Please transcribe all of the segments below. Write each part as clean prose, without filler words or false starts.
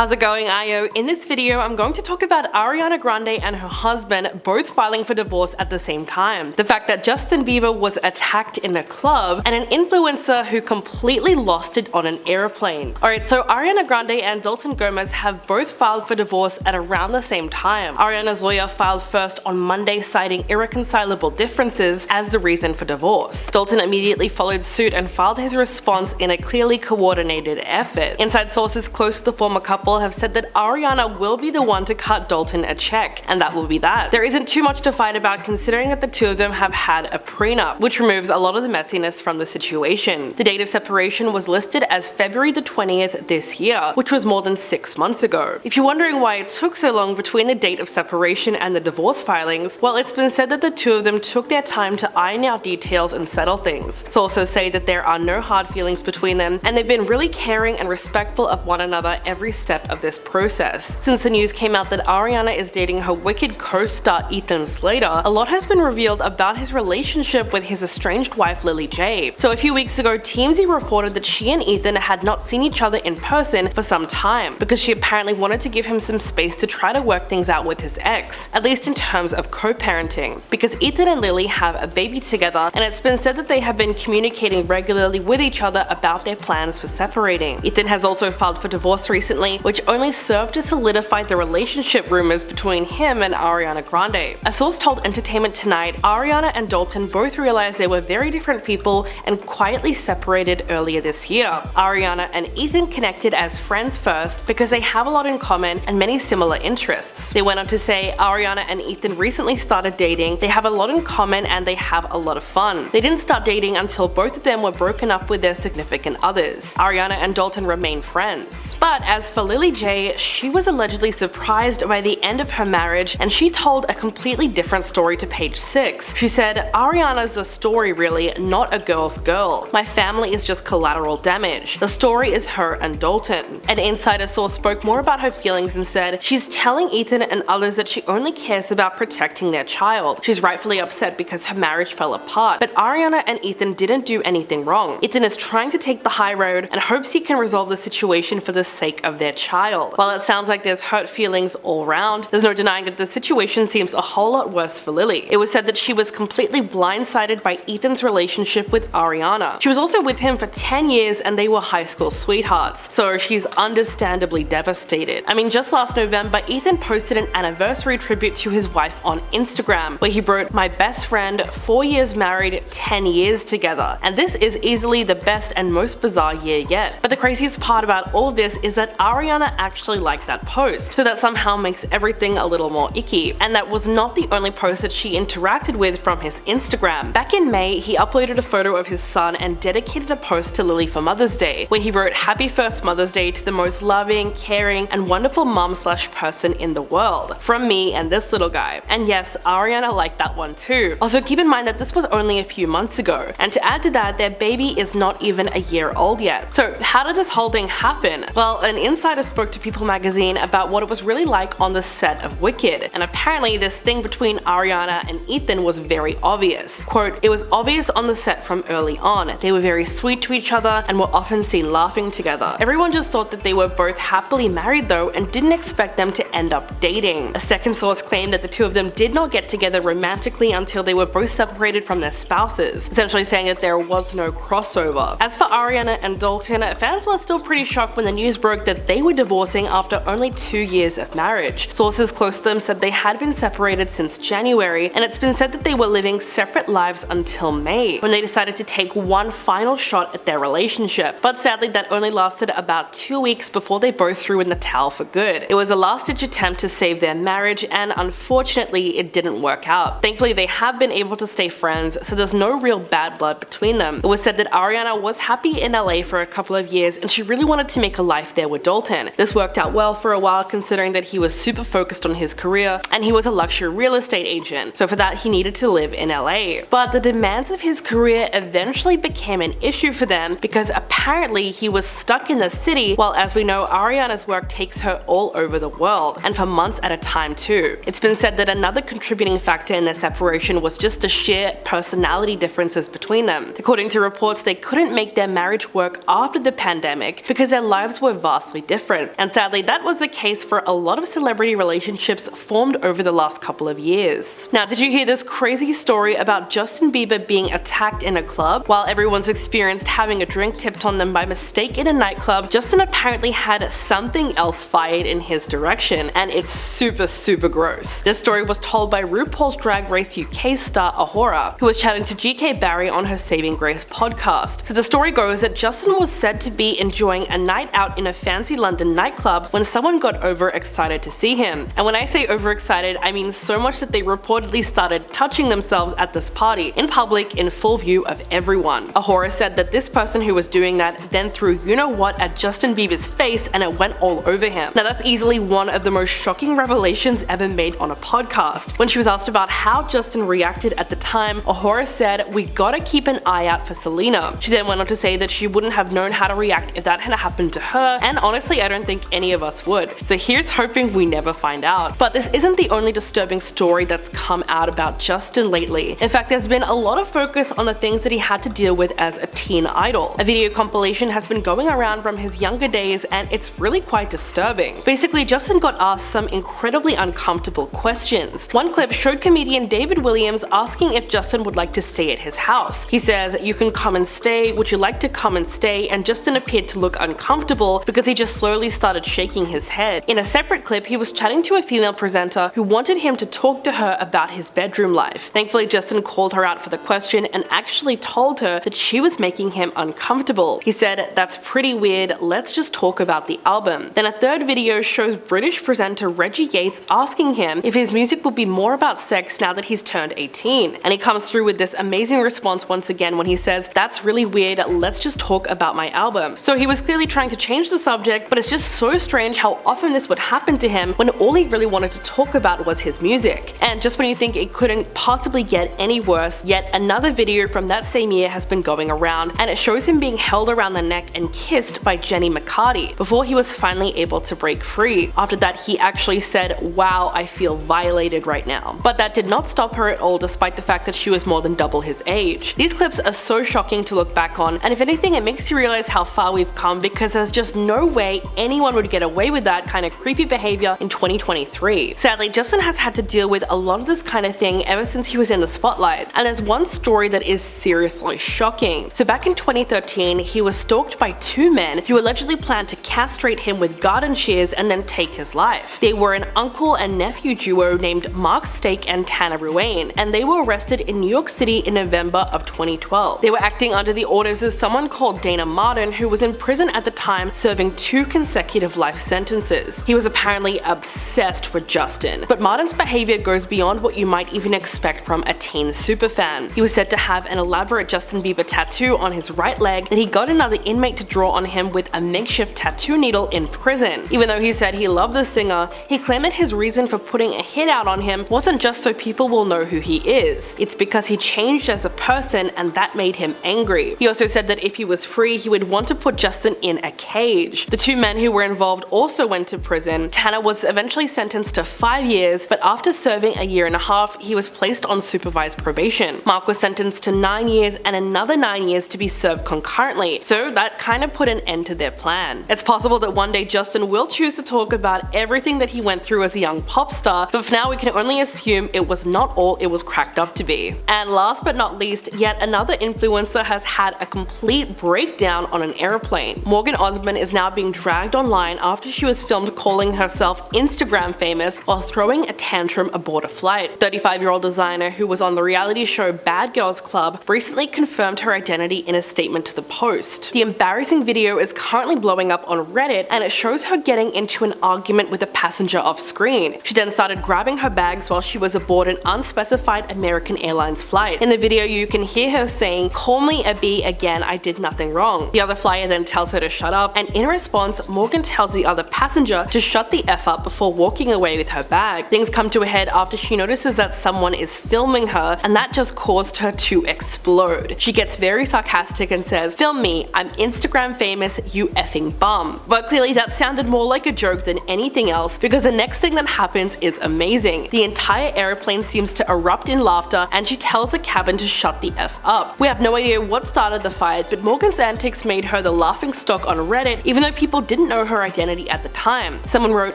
How's it going, IO? In this video, I'm going to talk about Ariana Grande and her husband both filing for divorce at the same time. The fact that Justin Bieber was attacked in a club, and an influencer who completely lost it on an airplane. Alright, so Ariana Grande and Dalton Gomez have both filed for divorce at around the same time. Ariana's lawyer filed first on Monday, citing irreconcilable differences as the reason for divorce. Dalton immediately followed suit and filed his response in a clearly coordinated effort. Inside sources close to the former couple have said that Ariana will be the one to cut Dalton a check, and that will be that. There isn't too much to fight about considering that the two of them have had a prenup, which removes a lot of the messiness from the situation. The date of separation was listed as February the 20th this year, which was more than 6 months ago. If you're wondering why it took so long between the date of separation and the divorce filings, well, it's been said that the two of them took their time to iron out details and settle things. Sources say that there are no hard feelings between them, and they've been really caring and respectful of one another every step of this process. Since the news came out that Ariana is dating her Wicked co-star Ethan Slater, a lot has been revealed about his relationship with his estranged wife Lily J. So a few weeks ago, TMZ reported that she and Ethan had not seen each other in person for some time, because she apparently wanted to give him some space to try to work things out with his ex, at least in terms of co-parenting. Because Ethan and Lily have a baby together, and it's been said that they have been communicating regularly with each other about their plans for separating. Ethan has also filed for divorce recently, which only served to solidify the relationship rumors between him and Ariana Grande. A source told Entertainment Tonight Ariana and Dalton both realized they were very different people and quietly separated earlier this year. Ariana and Ethan connected as friends first because they have a lot in common and many similar interests. They went on to say Ariana and Ethan recently started dating, they have a lot in common and they have a lot of fun. They didn't start dating until both of them were broken up with their significant others. Ariana and Dalton remain friends. But as for Lily J, she was allegedly surprised by the end of her marriage, and she told a completely different story to Page 6. She said, "Ariana's the story really, not a girl's girl. My family is just collateral damage. The story is her and Dalton." An insider source spoke more about her feelings and said, "She's telling Ethan and others that she only cares about protecting their child. She's rightfully upset because her marriage fell apart, but Ariana and Ethan didn't do anything wrong. Ethan is trying to take the high road and hopes he can resolve the situation for the sake of their child." While it sounds like there's hurt feelings all around, there's no denying that the situation seems a whole lot worse for Lily. It was said that she was completely blindsided by Ethan's relationship with Ariana. She was also with him for 10 years and they were high school sweethearts, so she's understandably devastated. I mean, just last November, Ethan posted an anniversary tribute to his wife on Instagram, where he wrote, "My best friend, 4 years married, 10 years together." And this is easily the best and most bizarre year yet. But the craziest part about all of this is that Ariana actually liked that post, so that somehow makes everything a little more icky. And that was not the only post that she interacted with from his Instagram. Back in May, he uploaded a photo of his son and dedicated a post to Lily for Mother's Day, where he wrote, "Happy first Mother's Day to the most loving, caring, and wonderful mom/person in the world. From me and this little guy." And yes, Ariana liked that one too. Also, keep in mind that this was only a few months ago, and to add to that, their baby is not even a year old yet. So how did this whole thing happen? Well, an insider spoke to People magazine about what it was really like on the set of Wicked, and apparently this thing between Ariana and Ethan was very obvious. Quote, "It was obvious on the set from early on. They were very sweet to each other and were often seen laughing together. Everyone just thought that they were both happily married though and didn't expect them to end up dating." A second source claimed that the two of them did not get together romantically until they were both separated from their spouses, essentially saying that there was no crossover. As for Ariana and Dalton, fans were still pretty shocked when the news broke that they were divorcing after only 2 years of marriage. Sources close to them said they had been separated since January, and it's been said that they were living separate lives until May, when they decided to take one final shot at their relationship. But sadly, that only lasted about 2 weeks before they both threw in the towel for good. It was a last-ditch attempt to save their marriage, and unfortunately, it didn't work out. Thankfully, they have been able to stay friends, so there's no real bad blood between them. It was said that Ariana was happy in LA for a couple of years, and she really wanted to make a life there with Dalton. This worked out well for a while, considering that he was super focused on his career and he was a luxury real estate agent, so for that he needed to live in LA. But the demands of his career eventually became an issue for them because apparently he was stuck in the city, while as we know Ariana's work takes her all over the world, and for months at a time too. It's been said that another contributing factor in their separation was just the sheer personality differences between them. According to reports, they couldn't make their marriage work after the pandemic because their lives were vastly different. different. And sadly, that was the case for a lot of celebrity relationships formed over the last couple of years. Now, did you hear this crazy story about Justin Bieber being attacked in a club? While everyone's experienced having a drink tipped on them by mistake in a nightclub, Justin apparently had something else fired in his direction, and it's super gross. This story was told by RuPaul's Drag Race UK star Ahura, who was chatting to GK Barry on her Saving Grace podcast. So the story goes that Justin was said to be enjoying a night out in a fancy London nightclub when someone got overexcited to see him. And when I say overexcited, I mean so much that they reportedly started touching themselves at this party, in public, in full view of everyone. Ahura said that this person who was doing that then threw you-know-what at Justin Bieber's face and it went all over him. Now that's easily one of the most shocking revelations ever made on a podcast. When she was asked about how Justin reacted at the time, Ahura said, "We gotta keep an eye out for Selena." She then went on to say that she wouldn't have known how to react if that had happened to her, and honestly I don't think any of us would. So here's hoping we never find out. But this isn't the only disturbing story that's come out about Justin lately. In fact, there's been a lot of focus on the things that he had to deal with as a teen idol. A video compilation has been going around from his younger days and it's really quite disturbing. Basically, Justin got asked some incredibly uncomfortable questions. One clip showed comedian David Williams asking if Justin would like to stay at his house. He says, "You can come and stay, would you like to come and stay?" and Justin appeared to look uncomfortable because he just slowly started shaking his head. In a separate clip, he was chatting to a female presenter who wanted him to talk to her about his bedroom life. Thankfully, Justin called her out for the question and actually told her that she was making him uncomfortable. He said, "That's pretty weird, let's just talk about the album." Then a third video shows British presenter Reggie Yates asking him if his music will be more about sex now that he's turned 18. And he comes through with this amazing response once again when he says, "That's really weird, let's just talk about my album." So he was clearly trying to change the subject, but it's just so strange how often this would happen to him when all he really wanted to talk about was his music. And just when you think it couldn't possibly get any worse, yet another video from that same year has been going around, and it shows him being held around the neck and kissed by Jenny McCarty before he was finally able to break free. After that, he actually said, "Wow, I feel violated right now." But that did not stop her at all, despite the fact that she was more than double his age. These clips are so shocking to look back on, and if anything, it makes you realize how far we've come, because there's just no way anyone would get away with that kind of creepy behavior in 2023. Sadly, Justin has had to deal with a lot of this kind of thing ever since he was in the spotlight, and there's one story that is seriously shocking. So back in 2013, he was stalked by two men who allegedly planned to castrate him with garden shears and then take his life. They were an uncle and nephew duo named Mark Stake and Tanner Ruane, and they were arrested in New York City in November of 2012. They were acting under the orders of someone called Dana Martin, who was in prison at the time serving 2 consecutive life sentences. He was apparently obsessed with Justin, but Martin's behavior goes beyond what you might even expect from a teen superfan. He was said to have an elaborate Justin Bieber tattoo on his right leg that he got another inmate to draw on him with a makeshift tattoo needle in prison. Even though he said he loved the singer, he claimed that his reason for putting a hit out on him wasn't just so people will know who he is. It's because he changed as a person and that made him angry. He also said that if he was free, he would want to put Justin in a cage. The two men who were involved also went to prison. Tanner was eventually sentenced to 5 years, but after serving a year and a half, he was placed on supervised probation. Mark was sentenced to 9 years and another 9 years to be served concurrently, so that kind of put an end to their plan. It's possible that one day Justin will choose to talk about everything that he went through as a young pop star, but for now we can only assume it was not all it was cracked up to be. And last but not least, yet another influencer has had a complete breakdown on an airplane. Morgan Osborne is now being dragged online after she was filmed calling herself Instagram famous while throwing a tantrum aboard a flight. 35-year-old designer who was on the reality show Bad Girls Club recently confirmed her identity in a statement to the Post. The embarrassing video is currently blowing up on Reddit, and it shows her getting into an argument with a passenger off screen. She then started grabbing her bags while she was aboard an unspecified American Airlines flight. In the video, you can hear her saying, "Call me a B again, I did nothing wrong." The other flyer then tells her to shut up, and in response, Morgan tells the other passenger to shut the F up before walking away with her bag. Things come to a head after she notices that someone is filming her, and that just caused her to explode. She gets very sarcastic and says, "Film me, I'm Instagram famous, you effing bum." But clearly that sounded more like a joke than anything else, because the next thing that happens is amazing. The entire airplane seems to erupt in laughter, and she tells the cabin to shut the F up. We have no idea what started the fight, but Morgan's antics made her the laughing stock on Reddit, even though people didn't know her identity at the time. Someone wrote,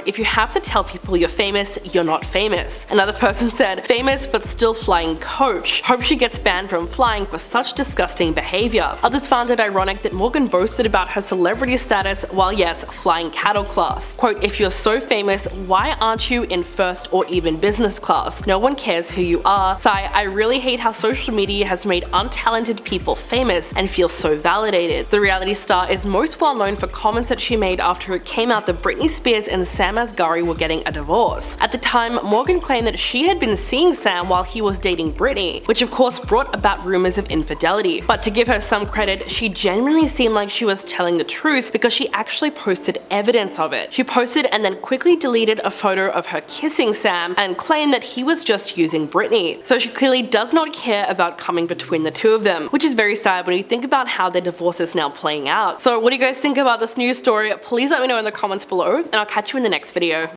"If you have to tell people you're famous, you're not famous." Another person said, "Famous but still flying coach. Hope she gets banned from flying for such disgusting behavior." Others found it ironic that Morgan boasted about her celebrity status while yes, flying cattle class. Quote, "If you're so famous, why aren't you in first or even business class? No one cares who you are. Sigh, I really hate how social media has made untalented people famous and feel so validated." The reality star is most well known for comments that she made after it came out that Britney Spears and Sam Asghari were getting a divorce. At the time, Morgan claimed that she had been seeing Sam while he was dating Britney, which of course brought about rumors of infidelity. But to give her some credit, she genuinely seemed like she was telling the truth because she actually posted evidence of it. She posted and then quickly deleted a photo of her kissing Sam and claimed that he was just using Britney. So she clearly does not care about coming between the two of them, which is very sad when you think about how their divorce is now playing out. So what do you guys think about this news story? Please let me know in the comments below, and I'll catch you in the next video.